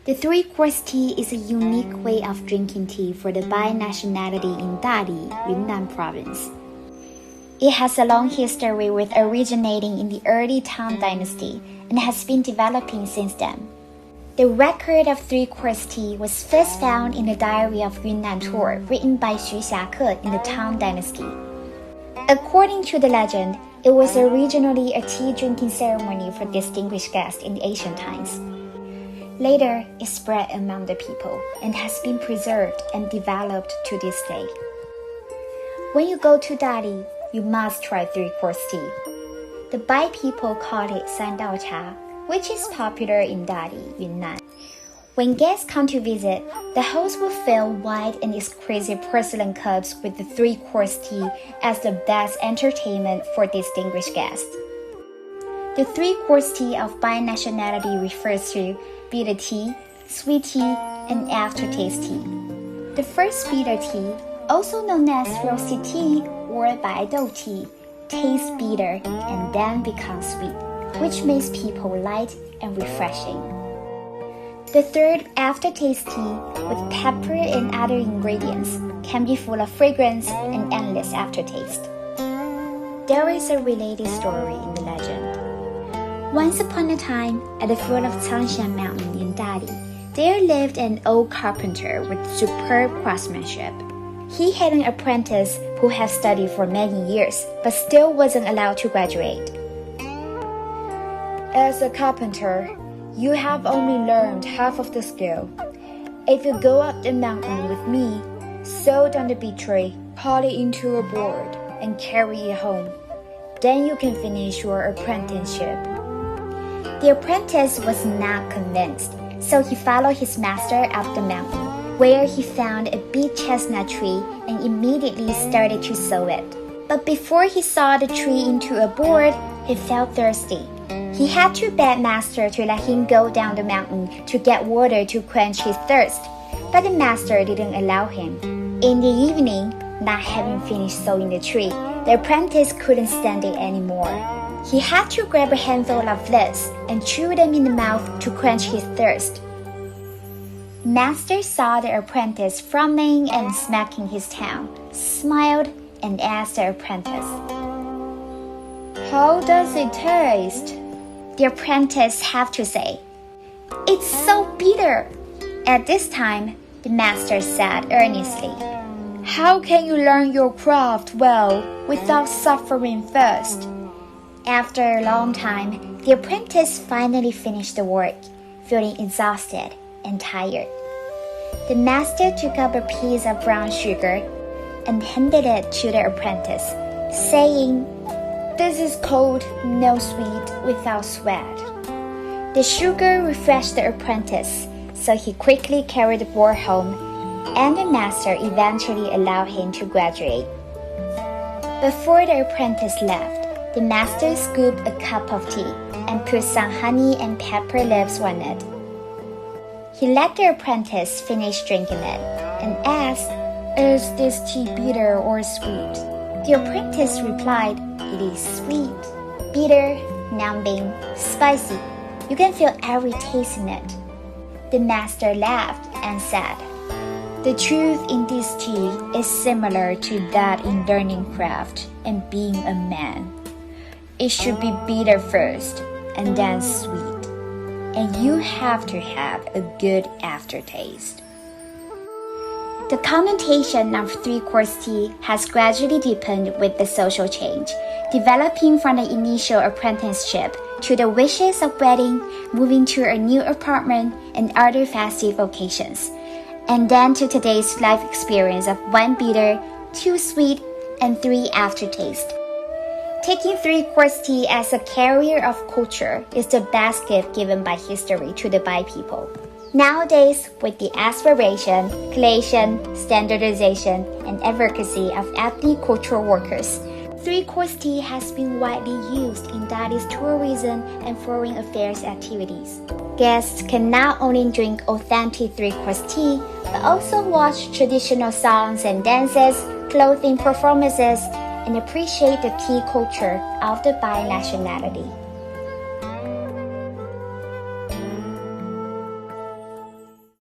The three-course tea is a unique way of drinking tea for the Bai nationality in Dali, Yunnan province. It has a long history with originating in the early Tang Dynasty and has been developing since then. The record of three-course tea was first found in the Diary of Yunnan Tour written by Xu Xiake in the Tang Dynasty. According to the legend, it was originally a tea drinking ceremony for distinguished guests in the ancient times. Later, it spread among the people and has been preserved and developed to this day. When you go to Dali, you must try three-course tea. The Bai people call it Sandao Cha, which is popular in Dali, Yunnan. When guests come to visit, the host will fill wide and exquisite porcelain cups with the three-course tea as the best entertainment for distinguished guests. The three-course tea of Bai nationality refers to bitter tea, sweet tea, and aftertaste tea. The first bitter tea, also known as roasted tea or baidou tea, tastes bitter and then becomes sweet, which makes people light and refreshing. The third aftertaste tea, with pepper and other ingredients, can be full of fragrance and endless aftertaste. There is a related story in the legend. Once upon a time, at the foot of Changshan Mountain in Dali, there lived an old carpenter with superb craftsmanship. He had an apprentice who had studied for many years, but still wasn't allowed to graduate. As a carpenter, you have only learned half of the skill. If you go up the mountain with me, sew down the big tree, pile it into a board, and carry it home. Then you can finish your apprenticeship. The apprentice was not convinced, so he followed his master up the mountain, where he found a big chestnut tree and immediately started to sow it. But before he saw the tree into a board, he felt thirsty. He had to beg master to let him go down the mountain to get water to quench his thirst, but the master didn't allow him. In the evening, not having finished sowing the tree, the apprentice couldn't stand it anymore. He had to grab a handful of leaves and chew them in the mouth to quench his thirst. Master saw the apprentice frowning and smacking his tongue, smiled, and asked the apprentice, "How does it taste?" The apprentice had to say, "It's so bitter." At this time, the master said earnestly, "How can you learn your craft well without suffering first?" After a long time, the apprentice finally finished the work, feeling exhausted and tired. The master took up a piece of brown sugar and handed it to the apprentice, saying, "This is cold, no sweet, without sweat." The sugar refreshed the apprentice, so he quickly carried the board home, and the master eventually allowed him to graduate. Before the apprentice left, the master scooped a cup of tea and put some honey and pepper leaves on it. He let the apprentice finish drinking it and asked, "Is this tea bitter or sweet?" The apprentice replied, "It is sweet, bitter, numbing, spicy. You can feel every taste in it." The master laughed and said, "The truth in this tea is similar to that in learning craft and being a man. It should be bitter first and then sweet, and you have to have a good aftertaste." The connotation of three-course tea has gradually deepened with the social change, developing from the initial apprenticeship to the wishes of wedding, moving to a new apartment, and other festive occasions, and then to today's life experience of 1 bitter, 2 sweet, and 3 aftertaste. Taking three-course tea as a carrier of culture is the best gift given by history to the Bai people. Nowadays, with the aspiration, collation, standardization, and advocacy of ethnic cultural workers, three-course tea has been widely used in Dali's tourism and foreign affairs activities. Guests can not only drink authentic three-course tea, but also watch traditional songs and dances, clothing performances, and appreciate the tea culture of the Bai nationality.